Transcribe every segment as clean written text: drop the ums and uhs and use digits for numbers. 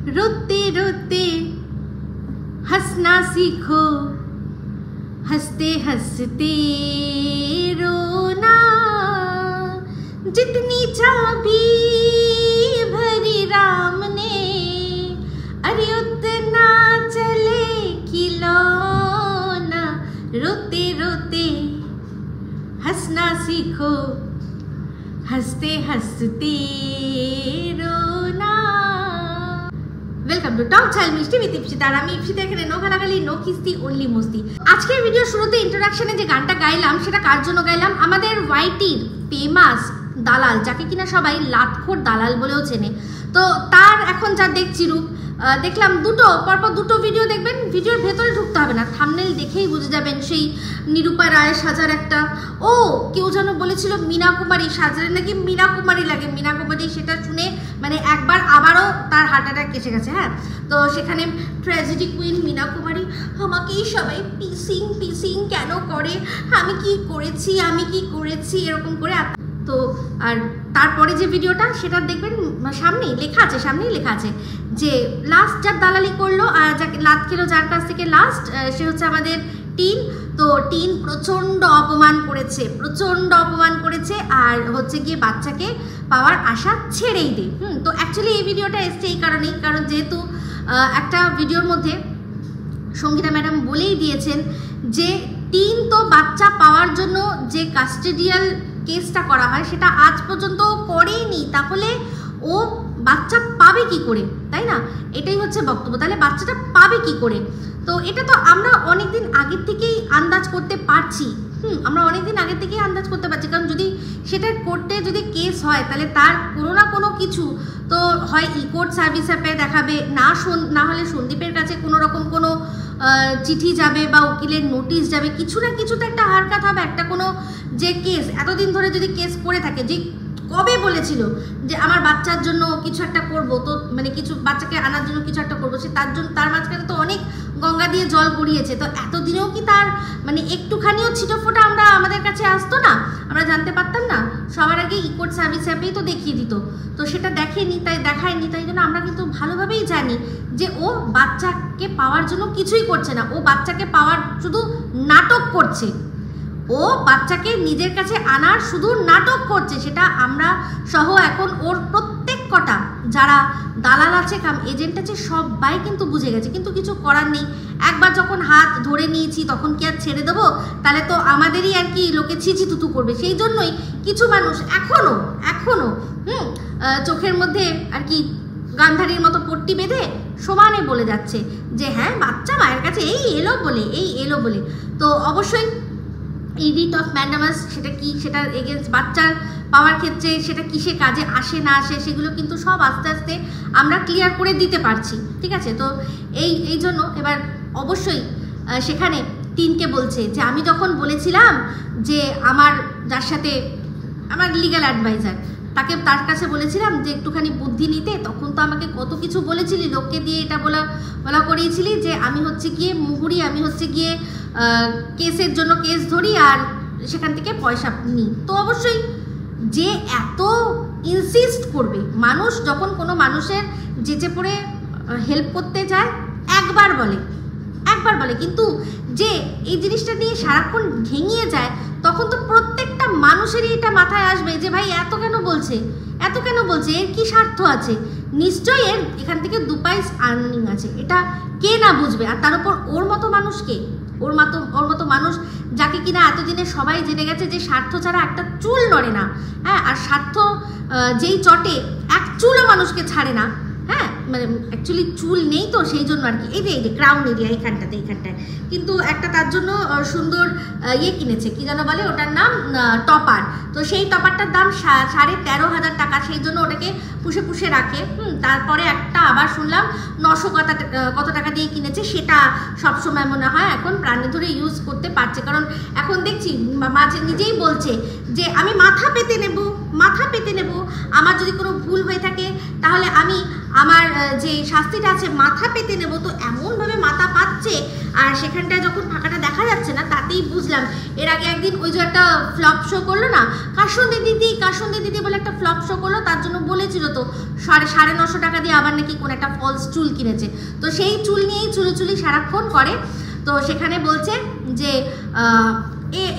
रोते रोते हंसना सीखो, हंसते हंसते रोना। जितनी चाबी भरी राम ने, अरे उतना चले खिलौना। रोते रोते हंसना सीखो, हंसते हंसते रोना। Welcome to talk child Mishti with Ipsita. আর আমি ইপ্সিতা, এখানে নো গালাগালি, নো কিস্তি, অনলি মস্তি। আজকের ভিডিও শুরুতে ইন্ট্রোডাকশনে যে গানটা গাইলাম সেটা কার জন্য গাইলাম? আমাদের ওয়াইটির ফেমাস দালাল, যাকে কিনা সবাই লাতখোর দালাল বলেও চেনে, তো তার এখন যা দেখছি রূপ, দেখলাম পরপর দুটো ভিডিও দেখবেন। ভিডিওর ভেতরে ঢুকতে হবে না, থাম্বনেল দেখেই বুঝে যাবেন। সেই নিরূপা রায় সাজার একটা, ও কেউ যেন বলেছিল মীনা কুমারী, সাজারে নাকি মীনা কুমারী লাগে, মীনা কুমারী, সেটা শুনে মানে একবার আবারও তার হার্ট অ্যাটাক এসে গেছে। হ্যাঁ, তো সেখানে ট্র্যাজেডি কুইন মীনা কুমারী, আমাকেই সবাই পিসিং পিসিং কেন করে, আমি কি করেছি এরকম করে। তো আর তারপরে যে ভিডিওটা সেটা দেখবেন, সামনেই লেখা আছে যে লাস্ট যার দালালি করলো, যাকে লাত খেলো যার কাছ থেকে লাস্ট, সে হচ্ছে আমাদের টিন। তো টিন প্রচণ্ড অপমান করেছে আর হচ্ছে গিয়ে বাচ্চাকে পাওয়ার আশা ছেড়েই দে। তো অ্যাকচুয়ালি এই ভিডিওটা এসছে এই কারণেই, কারণ যেহেতু একটা ভিডিওর মধ্যে সঙ্গীতা ম্যাডাম বলেই দিয়েছেন যে টিন তো বাচ্চা পাওয়ার জন্য যে কাস্টোডিয়াল কেসটা করা হয় সেটা আজ পর্যন্ত করেইনি, তাহলে ও বাচ্চা পাবে কি করে, তাই না? এটাই হচ্ছে বক্তব্য। তাহলে বাচ্চাটা পাবে কি করে? তো এটা তো আমরা অনেকদিন আগের থেকেই আন্দাজ করতে পারছি। কারণ যদি সেটা কোর্টে যদি কেস হয় তাহলে তার কোনো না কোনো কিছু তো হয় কোর্ট সার্ভিস অ্যাপে দেখাবে, না হলে সন্দীপের কাছে কোনো রকম কোনো চিঠি যাবে বা উকিলের নোটিশ যাবে, কিছু না কিছু তো একটা হারকাত হবে। একটা কোনো যে কেস এতদিন ধরে যদি কেস পড়ে থাকে, যে কবে বলেছিল যে আমার বাচ্চার জন্য কিছু একটা করবো, তো মানে কিছু বাচ্চাকে আনার জন্য কিছু একটা করবো, সে তার মাঝখানে তো অনেক গঙ্গা দিয়ে জল গড়িয়েছে। তো এতদিনেও কি তার মানে একটুখানিও ছিটোফোঁটা আমাদের কাছে আসতো না, আমরা জানতে পারতাম না? সবার আগে কোর্ট সার্ভিস অ্যাপেই তো দেখিয়ে দিত, তো সেটা দেখায়নি, তাই জন্য আমরা কিন্তু ভালোভাবেই জানি যে ও বাচ্চাকে পাওয়ার জন্য কিছুই করছে না, ও বাচ্চাকে পাওয়ার শুধু নাটক করছে, ও বাচ্চাকে নিজের কাছে আনার শুধু নাটক করছে। সেটা আমরা সহ এখন ওর প্রত্যেক কটা যারা দালাল আছে, এজেন্ট আছে, সবাই কিন্তু বুঝে গেছে, কিন্তু কিছু করার নেই। একবার যখন হাত ধরে নিয়েছি তখন কি আর ছেড়ে দেবো? তাহলে তো আমাদেরই আর কি লোকে ছিছি তুতু করবে। সেই জন্যই কিছু মানুষ এখনো চোখের মধ্যে আর কি গান্ধারীর মতো পট্টি বেঁধে সমানে বলে যাচ্ছে যে হ্যাঁ বাচ্চা মায়ের কাছে এই এলো বলে। তো অবশ্যই এই রিট অফ ম্যান্ডামাস সেটা এগেনস্ট বাচ্চার পাওয়ার ক্ষেত্রে সেটা কিসে কাজে আসে না আসে, সেগুলো কিন্তু সব আস্তে আস্তে আমরা ক্লিয়ার করে দিতে পারছি, ঠিক আছে? তো এই জন্য এবার অবশ্যই সেখানে টিনকে বলছে যে আমি যখন বলেছিলাম যে আমার যার সাথে আমার লিগ্যাল অ্যাডভাইজার, তার কাছে বলেছিলাম যে একটুখানি বুদ্ধি নিতে, তখন তো আমাকে কত কিছু বলেছিলি, লোককে দিয়ে এটা বলা করিয়েছিলি যে আমি হচ্ছে গিয়ে মুহুরি, আমি হচ্ছে গিয়ে কেসের জন্য কেস ধরি আর সেখান থেকে পয়সা নিই। তো অবশ্যই যে এত ইনসিস্ট করবে, মানুষ যখন কোনো মানুষের যেচে পড়ে হেল্প করতে যায় একবার বলে, কিন্তু যে এই জিনিসটা নিয়ে সারাক্ষণ ঘেঙিয়ে যায়, তখন তো প্রত্যেকটা মানুষেরই এটা মাথায় আসবে যে ভাই এত কেন বলছে, এর কি স্বার্থ আছে? নিশ্চয়ই এখান থেকে 2 পয়সা আর্নিং আছে, এটা কে না বুঝবে? আর তার উপর ওর মতো মানুষ যাকে কিনা এতদিনে সবাই জেনে গেছে যে স্বার্থ ছাড়া একটা চুল নড়ে না। হ্যাঁ, আর স্বার্থ যেই চটে এক চুলও মানুষকে ছাড়ে না। হ্যাঁ, মানে অ্যাকচুয়ালি চুল নেই তো সেই জন্য আর কি। এই যে ক্রাউন এরিয়া এইখানটায় কিন্তু একটা তার জন্য সুন্দর কিনেছে, কি যেন বলে ওটার নাম, টপার। তো সেই টপারটার দাম 13,500 টাকা, সেই জন্য ওটাকে পুষে রাখে। তারপরে একটা আবার শুনলাম 900 কত টাকা দিয়ে কিনেছে, সেটা সবসময় মনে হয় এখন প্রাণে ধরে ইউজ করতে পারছে। কারণ এখন দেখছি মাঝে নিজেই বলছে যে আমি মাথা পেতে নেব, মাথা পেতে নেব, আমার যদি কোনো ভুল হয়ে থাকে তাহলে আমি আমার যে শাস্তিটা আছে মাথা পেতে নেব। তো এমনভাবে মাথা পাচ্ছে, আর সেখানটায় যখন ফাঁকাটা দেখা যাচ্ছে না তাতেই বুঝলাম। এর আগে একদিন ওই যে একটা ফ্লপ শো করলো না, কাসুন্দি দিদি বলে একটা ফ্লপ শো করলো, তার জন্য বলেছিল তো 950 টাকা দিয়ে আবার নাকি কোন একটা ফলস চুল কিনেছে। তো সেই চুল নিয়েই চুলি সারাক্ষণ করে। তো সেখানে বলছে যে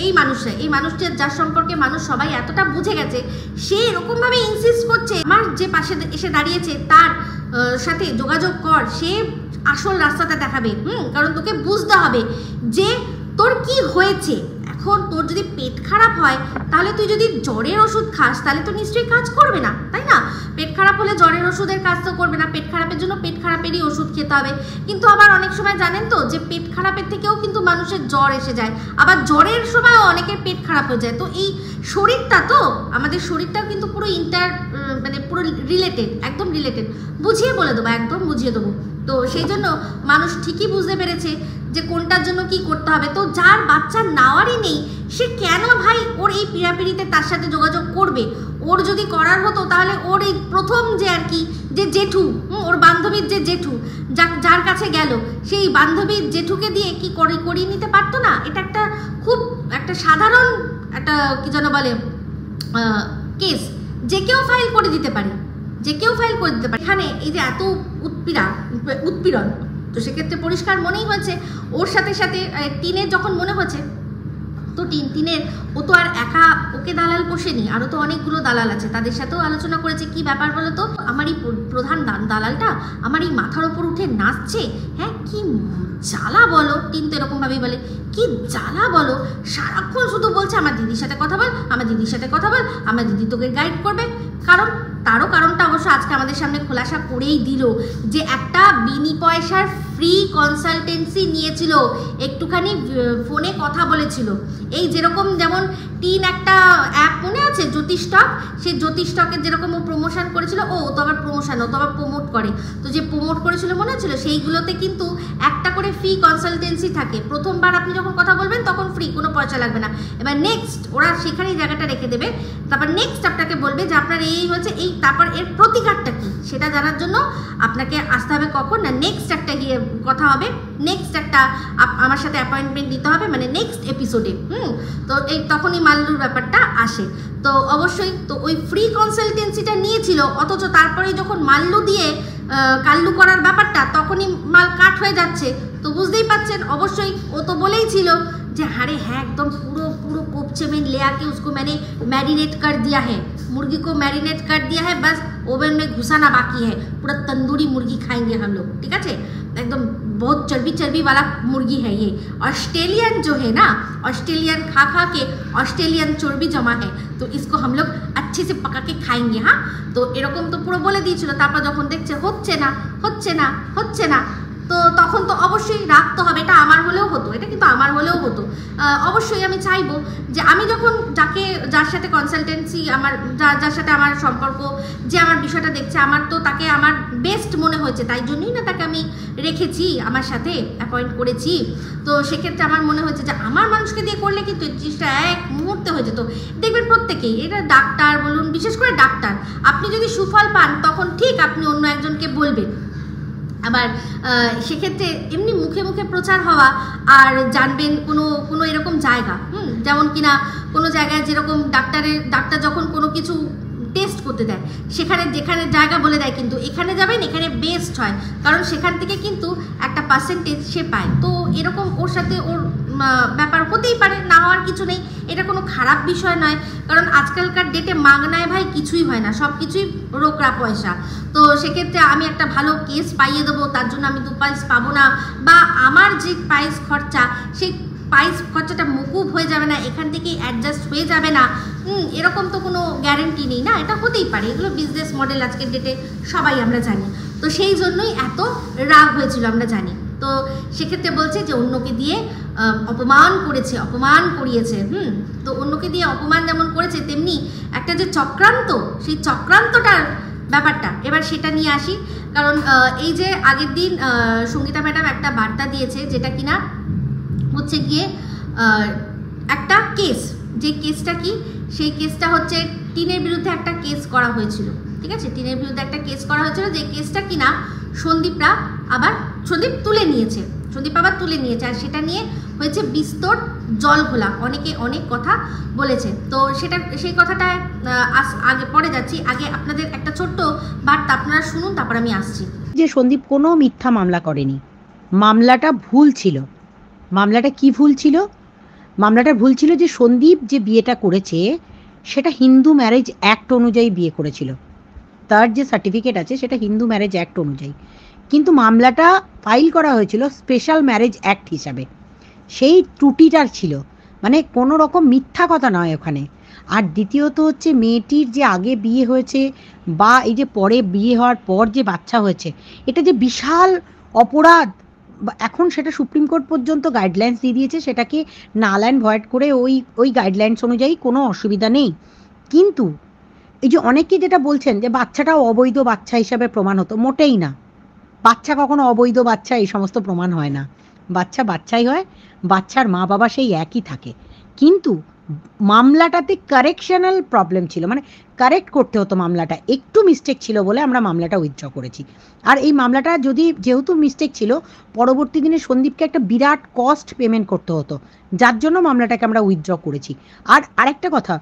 এই মানুষটা যার সম্পর্কে মানুষ সবাই এতটা বুঝে গেছে, সে এরকমভাবে ইনসিস্ট করছে আমার যে পাশে এসে দাঁড়িয়েছে তার সাথে যোগাযোগ কর, সে আসল রাস্তাটা দেখাবে। কারণ তোকে বুঝতে হবে যে তোর কি হয়েছে। এখন তোর যদি পেট খারাপ হয় তাহলে তুই যদি জ্বরের ওষুধ খাস তাহলে তো নিশ্চয়ই কাজ করবে না, তাই না? পেট খারাপ হলে জ্বরের ওষুধের কাজ তো করবে না, পেট খারাপের জন্য পেট খারাপেরই ওষুধ খেতে হবে। কিন্তু আবার অনেক সময় জানেন তো যে পেট খারাপের থেকেও কিন্তু মানুষের জ্বর এসে যায়, আবার জ্বরের সময়ও অনেকের পেট খারাপ হয়ে যায়। তো এই শরীরটা, তো আমাদের শরীরটাও কিন্তু পুরো মানে পুরো রিলেটেড, একদম রিলেটেড। বুঝিয়ে বলে দেবো, একদম বুঝিয়ে দেবো। তো সেই জন্য মানুষ ঠিকই বুঝতে পেরেছে যে কোনটার জন্য কি করতে হবে। তো যার বাচ্চা নেওয়ারই নেই সে কেন ভাই ওর এই পিড়াপিড়িতে তার সাথে যোগাযোগ করবে? ওর যদি করার হতো তাহলে ওর এই প্রথম যে আর কি যে জেঠু, ওর বান্ধবীর যে জেঠু যার কাছে গেল, সেই বান্ধবীর জেঠুকে দিয়ে কি করিয়ে নিতে পারতো না? এটা একটা খুব একটা সাধারণ একটা কি যেন বলে কেস, যে কেউ ফাইল করে দিতে পারে, এখানে এই যে এত উৎপীড়ন, তো সেক্ষেত্রে পরিষ্কার মনেই হয়েছে ওর সাথে সাথে টিনের যখন মনে হচ্ছে তো টিনের ও তো আর একা ওকে দালাল পোষেনি, আরও তো অনেকগুলো দালাল আছে, তাদের সাথেও আলোচনা করেছে। কি ব্যাপার বলো তো, আমার এই প্রধান দালালটা আমার এই মাথার ওপর উঠে নাচছে, হ্যাঁ কি জ্বালা বলো। টিন তো এরকমভাবেই বলে, কি জ্বালা বলো, সারাক্ষণ শুধু বলছে আমার দিদির সাথে কথা বল, আমার দিদি তোকে গাইড করবে। তারও কারণটা অবশ্য আজকে আমাদের সামনে খোলাসা করেই দিল যে একটা বিনি পয়সার ফ্রি কনসালটেন্সি নিয়েছিল, একটুখানি ফোনে কথা বলেছিল। এই যেরকম যেমন টিন একটা অ্যাপ মনে আছে জ্যোতিষটক, সেই জ্যোতিষটকের যেরকম ও প্রমোশন করেছিল, ও তো আবার প্রমোট করে, তো যে প্রমোট করেছিল মনে হচ্ছিল সেইগুলোতে কিন্তু একটা করে ফ্রি কনসালটেন্সি থাকে। প্রথমবার আপনি যখন কথা বলবেন তখন ফ্রি, কোনো পয়সা লাগবে না। এবার নেক্সট ওরা সেখানেই জায়গাটা রেখে দেবে, তারপর নেক্সট আপনাকে বলবে যে আপনার এই হচ্ছে এই, তারপর এর প্রতিকারটা কি সেটা জানার জন্য আপনাকে আসতে হবে কখন না, নেক্সট একটা গিয়ে কথা হবে, নেক্সট একটা আমার সাথে অ্যাপয়েন্টমেন্ট নিতে হবে, মানে নেক্সট এপিসোডে। তো এই তখনই মাল্লুর ব্যাপারটা আসে। তো অবশ্যই তো ওই ফ্রি কনসালটেন্সিটা নিয়েছিল, অথচ তারপরে যখন মাল্লু দিয়ে কাল্লু করার ব্যাপারটা তখনই মাল কাট হয়ে যাচ্ছে। তো বুঝতেই পারছেন, অবশ্যই ও তো বলেই ছিল যে अरे है एकदम पूरो कोपचे में ले आके उसको मैंने मैरिनेट कर दिया है, मुर्गी को मैरिनेट कर दिया है, बस ओवन में घुसाना बाकी है, पूरा तंदूरी मुर्गी खाएंगे हम लोग, ठीक है? एकदम बहुत चर्बी वाला मुर्गी है ये। ऑस्ट्रेलियन जो है ना, ऑस्ट्रेलियन खा के ऑस्ट्रेलियन चर्बी जमा है, तो इसको हम लोग अच्छे से पका के खाएंगे। हाँ, तो এরকম তো পুরো বলে দিয়েছিল। তারপর যখন দেখছে হচ্ছে না তো তখন তো অবশ্যই রাখতে হবে। এটা আমার হলেও হতো, অবশ্যই আমি চাইবো যে আমি যখন যার সাথে কনসালটেন্সি আমার যার সাথে আমার সম্পর্ক, যে আমার বিষয়টা দেখছে, আমার তো তাকে আমার বেস্ট মনে হয়েছে, তাই জন্যই না তাকে আমি রেখেছি, আমার সাথে অ্যাপয়েন্ট করেছি। তো সেক্ষেত্রে আমার মনে হয়েছে যে আমার মানুষকে দিয়ে করলে কিন্তু এই জিনিসটা এক মুহূর্তে হয়ে যেত। দেখবেন প্রত্যেকেই, এটা ডাক্তার বলুন, বিশেষ করে ডাক্তার, আপনি যদি সুফল পান তখন ঠিক আপনি অন্য একজনকে বলবেন। আবার সেক্ষেত্রে এমনি মুখে প্রচার হওয়া, আর জানবেন কোনো এরকম জায়গা, যেমন কিনা কোনো জায়গায় যেরকম ডাক্তার যখন কোনো কিছু টেস্ট করতে দেয়, যেখানে জায়গা বলে দেয় কিন্তু এখানে যাবেন, এখানে বেস্ট হয়, কারণ সেখান থেকে কিন্তু একটা পার্সেন্টেজ সে পায়। তো এরকম ওর সাথে ওর ব্যাপার হতেই পারে, না হওয়ার কিছু নেই, এটা কোনো খারাপ বিষয় নয়। কারণ আজকালকার ডেটে মাগনায় ভাই কিছুই হয় না, সব কিছুই রোকড়া পয়সা। তো সেক্ষেত্রে আমি একটা ভালো কেস পাইয়ে দেবো, তার জন্য আমি 2 পয়সা পাবো না, বা আমার যে প্রাইস খরচা সেই প্রাইস খরচাটা মকুব হয়ে যাবে না, এখান থেকেই অ্যাডজাস্ট হয়ে যাবে না, এরকম তো কোনো গ্যারেন্টি নেই না। এটা হতেই পারে, এগুলো বিজনেস মডেল আজকের ডেটে সবাই আমরা জানি। তো সেই জন্যই এত রাগ হয়েছিল আমরা জানি। তো সেক্ষেত্রে বলছে যে অন্যকে দিয়ে অপমান করিয়েছে। তো অন্যকে দিয়ে অপমান যেমন করেছে, তেমনি একটা যে চক্রান্ত, সেই চক্রান্তটার ব্যাপারটা এবার সেটা নিয়ে আসি। কারণ এই যে আগের দিন সঙ্গীতা ম্যাডাম একটা বার্তা দিয়েছে, যেটা কিনা হচ্ছে গিয়ে একটা কেস, যে কেসটা কি, সেই কেসটা হচ্ছে টিনের বিরুদ্ধে একটা কেস করা হয়েছিল, ঠিক আছে, টিনের বিরুদ্ধে একটা কেস করা হয়েছিল, যে কেসটা কিনা সন্দীপ আবার তুলে নিয়েছে, আর সেটা নিয়ে হয়েছে বিস্তর জল ঘোলা, অনেকে অনেক কথা বলেছে। তো সেই কথাটা আগে পরে যাচ্ছি, আগে আপনাদের একটা ছোট্ট বার্তা আপনারা শুনুন, তারপর আমি আসছি। যে সন্দীপ কোনো মিথ্যা মামলা করেনি, মামলাটা ভুল ছিল। মামলাটা কি ভুল ছিল? মামলাটা ভুল ছিল যে সন্দীপ যে বিয়েটা করেছে সেটা হিন্দু ম্যারেজ অ্যাক্ট অনুযায়ী বিয়ে করেছিল, তার যে সার্টিফিকেট আছে সেটা হিন্দু ম্যারেজ অ্যাক্ট অনুযায়ী, কিন্তু মামলাটা ফাইল করা হয়েছিল স্পেশাল ম্যারেজ অ্যাক্ট হিসাবে। সেই ত্রুটিটার ছিল, মানে কোনো রকম মিথ্যা কথা নয় ওখানে। আর দ্বিতীয়ত হচ্ছে মেয়েটির যে আগে বিয়ে হয়েছে বা এই যে পরে বিয়ে হওয়ার পর যে বাচ্চা হয়েছে, এটা যে বিশাল অপরাধ, এখন সেটা সুপ্রিম কোর্ট পর্যন্ত গাইডলাইন্স দিয়ে দিয়েছে, সেটাকে নাল অ্যান্ড ভয়েড করে ওই গাইডলাইন্স অনুযায়ী কোনো অসুবিধা নেই। কিন্তু এই যে অনেকেই যেটা বলছেন যে বাচ্চাটাও অবৈধ বাচ্চা হিসাবে প্রমাণ হতো, মোটেই না। বাচ্চা কখনো অবৈধ বাচ্চা এই সমস্ত প্রমাণ হয় না, বাচ্চা বাচ্চাই হয়, বাচ্চার মা বাবা সেই একই থাকে। কিন্তু মামলাটাতে কারেকশনাল প্রবলেম ছিল, মানে কারেক্ট করতে হতো, মামলাটা একটু মিস্টেক ছিল বলে আমরা মামলাটা উইথড্র করেছি। আর এই মামলাটা যেহেতু মিস্টেক ছিল, পরবর্তী দিনে সন্দীপকে একটা বিরাট কস্ট পেমেন্ট করতে হতো, যার জন্য মামলাটাকে আমরা উইথড্র করেছি। আর আরেকটা কথা,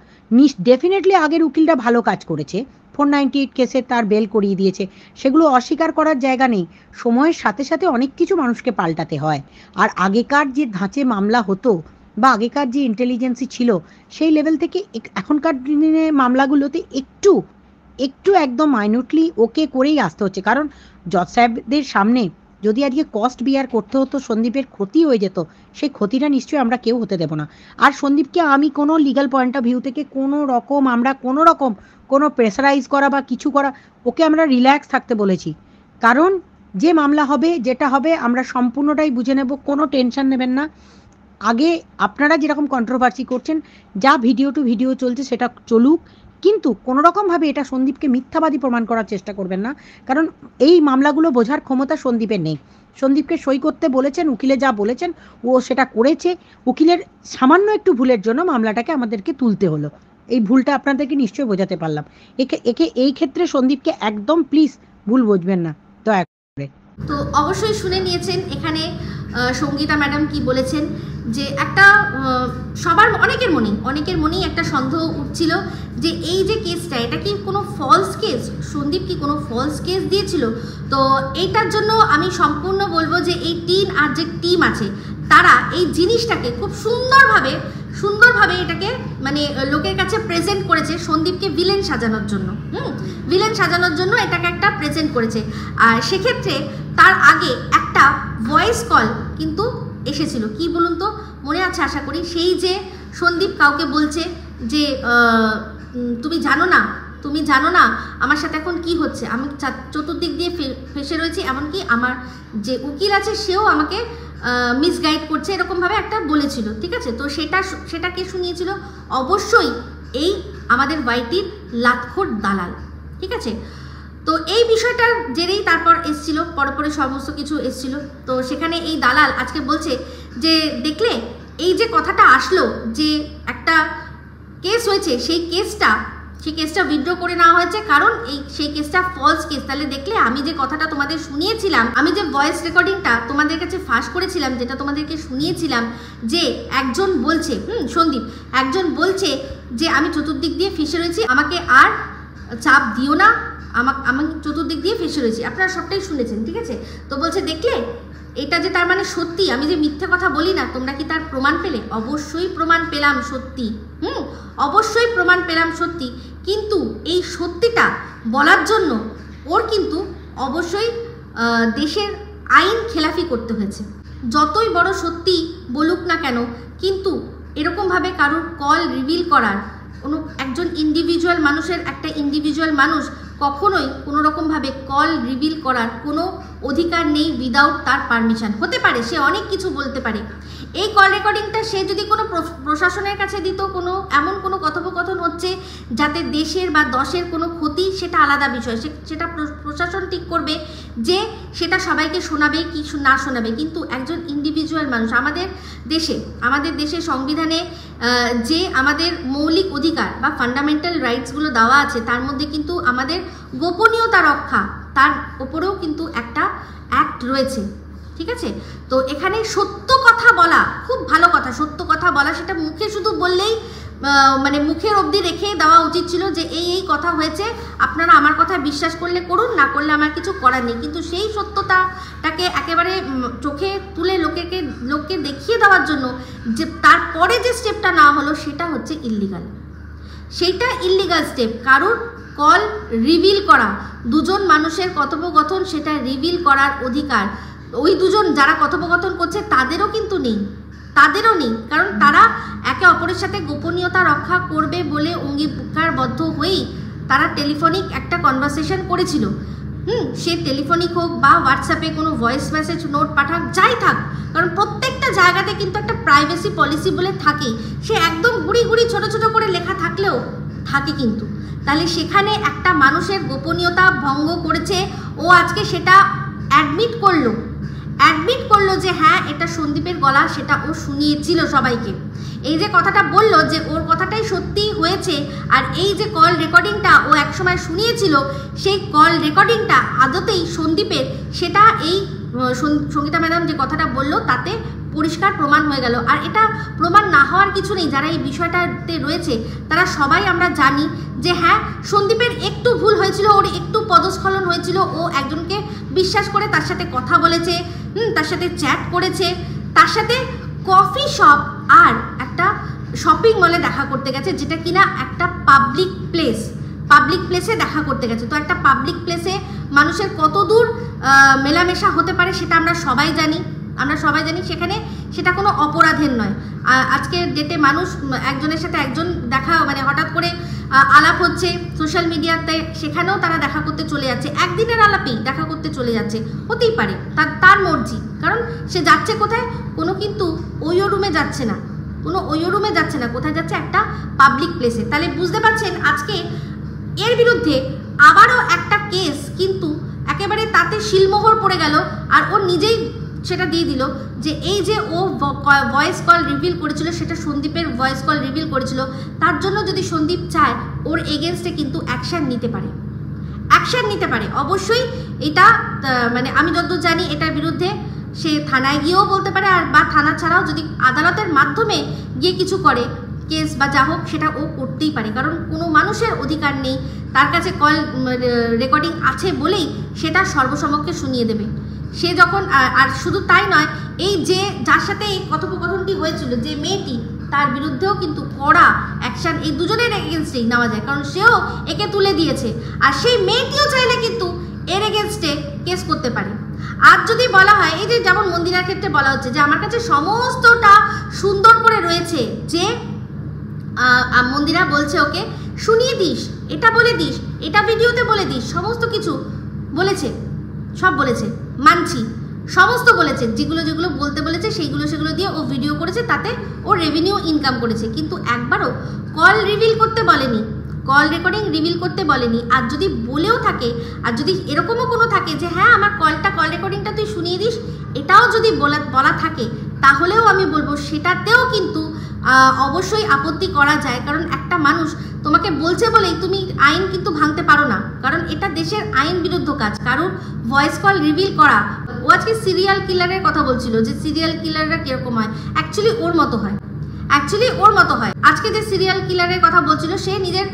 ডেফিনেটলি আগের উকিলটা ভালো কাজ করেছে, 498 কেসে তার বেল করিয়ে দিয়েছে, সেগুলো অস্বীকার করার জায়গা নেই। সময়ের সাথে সাথে অনেক কিছু মানুষকে পাল্টাতে হয়, আর আগেকার যে ধাঁচে মামলা হতো বা আগেকার যে ইন্টেলিজেন্সি ছিল সেই লেভেল থেকে এখনকার দিনে মামলাগুলোতে একটু একদম মাইনুটলি ওকে করেই আসতে হচ্ছে। কারণ জজ সাহেবদের সামনে যদি আজকে কস্ট বিয়ার করতে হতো, সন্দীপের ক্ষতি হয়ে যেত, সেই ক্ষতিটা নিশ্চয়ই আমরা কেউ হতে দেব না। আর সন্দীপকে আমি কোনো লিগাল পয়েন্ট অফ ভিউ থেকে কোনো প্রেসারাইজ করা বা কিছু করা, ওকে আমরা রিল্যাক্স থাকতে বলেছি। কারণ যে মামলা হবে, যেটা হবে, আমরা সম্পূর্ণটাই বুঝে নেব, কোনো টেনশন নেবেন না। আগে আপনারা যেরকম কন্ট্রোভার্সি করছেন, যা ভিডিও টু ভিডিও চলছে সেটা চলুক, কিন্তু কোনো রকমভাবে এটা সন্দীপকে মিথ্যাবাদী প্রমাণ করার চেষ্টা করবেন না। কারণ এই মামলাগুলো বোঝার ক্ষমতা সন্দীপের নেই। সন্দীপকে সই করতে বলেছেন, উকিলে যা বলেছেন ও সেটা করেছে, উকিলের সামান্য একটু ভুলের জন্য মামলাটাকে আমাদেরকে তুলতে হলো। এই ভুলটা আপনাদেরকে নিশ্চয়ই বোঝাতে পারলাম। এই ক্ষেত্রে সন্দীপকে একদম প্লিজ ভুল বুঝবেন না, দয়া করে। তো অবশ্যই শুনে নিয়েছেন এখানে সঙ্গীতা ম্যাডাম কি বলেছেন, যে একটা অনেকের মনেই একটা সন্দেহ উঠছিল যে এই যে কেসটা, এটা কি কোনো ফলস কেস, সন্দীপ কি কোনো ফলস কেস দিয়েছিল। তো এইটার জন্য আমি সম্পূর্ণ বলবো যে এই আর যে টিম আছে, তারা এই জিনিসটাকে খুব সুন্দরভাবে এটাকে মানে লোকের কাছে প্রেজেন্ট করেছে, সন্দীপকে ভিলেন সাজানোর জন্য এটাকে একটা প্রেজেন্ট করেছে। আর সেক্ষেত্রে তার আগে একটা ভয়েস কল কিন্তু এসেছিল, কি বলুন তো, মনে আছে আশা করি, সেই যে সন্দীপ কাউকে বলছে যে তুমি জানো না আমার সাথে এখন কি হচ্ছে, আমি চতুর্দিক দিয়ে ফেসে রয়েছি, এমনকি আমার যে উকিল আছে সেও আমাকে মিসগাইড করছে, এরকমভাবে একটা বলেছিল, ঠিক আছে। তো সেটা কে শুনিয়েছিল? অবশ্যই এই আমাদের ওয়াইটির লাতখোর দালাল, ঠিক আছে। তো এই বিষয়টার জেরেই তারপর এসছিল, পরে সমস্ত কিছু এসছিল। তো সেখানে এই দালাল আজকে বলছে যে দেখলে এই যে কথাটা আসলো, যে একটা কেস হয়েছে, সেই কেসটা উইথড্র করে নেওয়া হয়েছে, কারণ সেই কেসটা ফলস কেস। তাহলে দেখলে আমি যে কথাটা তোমাদের শুনিয়েছিলাম, আমি যে ভয়েস রেকর্ডিংটা তোমাদের কাছে ফাঁস করেছিলাম, যেটা তোমাদেরকে শুনিয়েছিলাম, যে একজন বলছে সন্দীপ বলছে যে আমি চতুর্দিক দিয়ে ফেসে রয়েছি, আমাকে আর চাপ দিও না, আমি চতুর্দিক দিয়ে ফেসে রয়েছি, আপনারা সবটাই শুনেছেন, ঠিক আছে। তো বলছে দেখলে এটা যে তার মানে সত্যি, আমি যে মিথ্যে কথা বলি না, তোমরা কি তার প্রমাণ পেলে? অবশ্যই প্রমাণ পেলাম সত্যি, অবশ্যই প্রমাণ পেলাম সত্যি। কিন্তু এই সত্যিটা বলার জন্য ওর কিন্তু অবশ্যই দেশের আইন খেলাফি করতে হয়েছে। যতই বড় সত্যি বলুক না কেন, কিন্তু এরকমভাবে কারোর কল রিভিল করার একজন ইন্ডিভিজুয়াল মানুষ কখনোই কোনো রকমভাবে কল রিভিল করার কোনো অধিকার নেই উইদাউট তার পারমিশন। হতে পারে সে অনেক কিছু বলতে পারে, এই কল রেকর্ডিংটা সে যদি কোনো প্রশাসনের কাছে দিত, এমন কোনো কথোপকথন হচ্ছে যাতে দেশের বা দশের কোনো ক্ষতি, সেটা আলাদা বিষয়, সেটা প্রশাসন ঠিক করবে যে সেটা সবাইকে শোনাবে কি না শোনাবে। কিন্তু একজন ইন্ডিভিজুয়াল মানুষ, আমাদের দেশে সংবিধানে যে আমাদের মৌলিক অধিকার বা ফান্ডামেন্টাল রাইটসগুলো দেওয়া আছে তার মধ্যে কিন্তু আমাদের গোপনীয়তা রক্ষা তার ওপরেও কিন্তু একটা অ্যাক্ট রয়েছে, ঠিক আছে? তো এখানে সত্য কথা বলা খুব ভালো কথা, সত্য কথা বলা সেটা মুখে শুধু বললেই মানে মুখের অবধি রেখে দেওয়া উচিত ছিল যে এই কথা হয়েছে, আপনারা আমার কথা বিশ্বাস করলে করুন, না করলে আমার কিছু করার নেই। কিন্তু সেই সত্যতাটাকে একেবারে চোখে তুলে লোককে দেখিয়ে দেওয়ার জন্য যে তারপরে যে স্টেপটা নেওয়া হলো সেটা হচ্ছে ইল্লিগাল। সেইটা ইল্লিগাল স্টেপ। কারোর কল রিভিল করা, দুজন মানুষের কথোপকথন সেটা রিভিল করার অধিকার ওই দুজন যারা কথোপকথন করছে তাদেরও কিন্তু নেই, কারণ তারা একে অপরের সাথে গোপনীয়তা রক্ষা করবে বলে অঙ্গীকারবদ্ধ হয়েই তারা টেলিফোনিক একটা কনভারসেশন করেছিল। সে টেলিফোনিক হোক বা হোয়াটসঅ্যাপে কোনো ভয়েস মেসেজ নোট পাঠাক, যাই থাক, কারণ প্রত্যেকটা জায়গাতে কিন্তু একটা প্রাইভেসি পলিসি বলে থাকেই। সে একদম গুড়ি ছোট ছোট করে লেখা থাকলেও থাকে কিন্তু। তাহলে সেখানে একটা মানুষের গোপনীয়তা ভঙ্গ করেছে, ও আজকে সেটা অ্যাডমিট করলো যে হ্যাঁ এটা সন্দীপের গলা, সেটা ও শুনিয়েছিল সবাইকে। এই যে কথাটা বললো যে ওর কথাটাই সত্যি হয়েছে, আর এই যে কল রেকর্ডিংটা ও একসময় শুনিয়েছিল সেই কল রেকর্ডিংটা আদতেই সন্দীপের, সেটা এই সঙ্গীতা ম্যাডাম যে কথাটা বললো তাতে পরিষ্কার প্রমাণ হয়ে গেল। আর এটা প্রমাণ না হওয়ার কিছু নেই, যারা এই বিষয়টাতে রয়েছে তারা সবাই আমরা জানি যে হ্যাঁ সন্দীপের একটু ভুল হয়েছিল, ওর একটু পদস্খলন হয়েছিল, ও একজনকে বিশ্বাস করে তার সাথে কথা বলেছে, তার সাথে চ্যাট করেছে, তার সাথে কফি শপ আর একটা শপিং মলে দেখা করতে গেছে, যেটা কিনা একটা পাবলিক প্লেসে দেখা করতে গেছে। তো একটা পাবলিক প্লেসে মানুষের কত দূর মেলামেশা হতে পারে সেটা আমরা সবাই জানি, সেখানে সেটা কোনো অপরাধের নয়। আজকের ডেটে মানুষ একজনের সাথে একজন দেখা মানে হঠাৎ করে আলাপ হচ্ছে সোশ্যাল মিডিয়াতে, সেখানেও তারা দেখা করতে চলে যাচ্ছে, একদিনের আলাপেই দেখা করতে চলে যাচ্ছে, হতেই পারে তার মর্জি। কারণ সে যাচ্ছে কোথায়, কোনো কিন্তু ওইও রুমে যাচ্ছে না, কোথায় যাচ্ছে, একটা পাবলিক প্লেসে। তাহলে বুঝতে পারছেন আজকে এর বিরুদ্ধে আবারও একটা কেস কিন্তু একেবারে তাতে শিলমোহর পড়ে গেল, আর ও নিজেই সেটা দিয়ে দিল যে এই যে ও ভয়েস কল রিভিল করেছিল সেটা সন্দীপের ভয়েস কল রিভিল করেছিল, তার জন্য যদি সন্দীপ চায় ওর এগেনস্টে কিন্তু অ্যাকশান নিতে পারে অবশ্যই। এটা মানে আমি যতদূর জানি এটার বিরুদ্ধে সে থানায় গিয়েও বলতে পারে, আর বা থানা ছাড়াও যদি আদালতের মাধ্যমে গিয়ে কিছু করে কেস বা যা হোক সেটা ও করতেই পারে। কারণ কোনো মানুষের অধিকার নেই তার কাছে কল রেকর্ডিং আছে বলেই সেটা সর্বসমক্ষে শুনিয়ে দেবে। সে যখন আর শুধু তাই নয়, এই যে যার সাথে এই কথোপকথনটি হয়েছিল যে মেয়েটি, তার বিরুদ্ধেও কিন্তু কড়া অ্যাকশান এই দুজনের এগেনস্টেই নেওয়া যায়, কারণ সেও একে তুলে দিয়েছে, আর সেই মেয়েটিও চাইলে কিন্তু এর এগেনস্টে কেস করতে পারে। আর যদি বলা হয় এই যে যেমন মন্দিরার ক্ষেত্রে বলা হচ্ছে যে আমার কাছে সমস্তটা সুন্দর করে রয়েছে, যে মন্দিরা বলছে ওকে শুনিয়ে দিস, এটা বলে দিস, এটা ভিডিওতে বলে দিস, সমস্ত কিছু বলেছে, সব বলেছে, মানছি, সমস্ত বলেছে, যেগুলো বলতে বলেছে সেগুলো দিয়ে ও ভিডিও করেছে, তাতে ও রেভিনিউ ইনকাম করেছে, কিন্তু একবারও কল রিভিল করতে বলেনি, কল রেকর্ডিং রিভিল করতে বলেনি। আর যদি বলেও থাকে, আর যদি এরকমও কোনো থাকে যে হ্যাঁ আমার কল রেকর্ডিংটা তুই শুনিয়ে দিস, এটাও যদি বলা থাকে, তাহলেও আমি বলবো সেটাতেও কিন্তু অবশ্যই আপত্তি করা যায়। কারণ একটা মানুষ তোমাকে বলছে বলেই তুমি আইন কিন্তু ভাঙতে পারো না, কারণ এটা দেশের আইন বিরুদ্ধ কাজ, কারোর ভয়েস কল রিভিল করা। ও আজকে সিরিয়াল কিলারের কথা বলছিল যে সিরিয়াল কিলাররা কিরকম হয়, অ্যাকচুয়ালি ওর মতো হয়। আজকে যে সিরিয়াল কিলারের কথা বলছিল, সে নিজের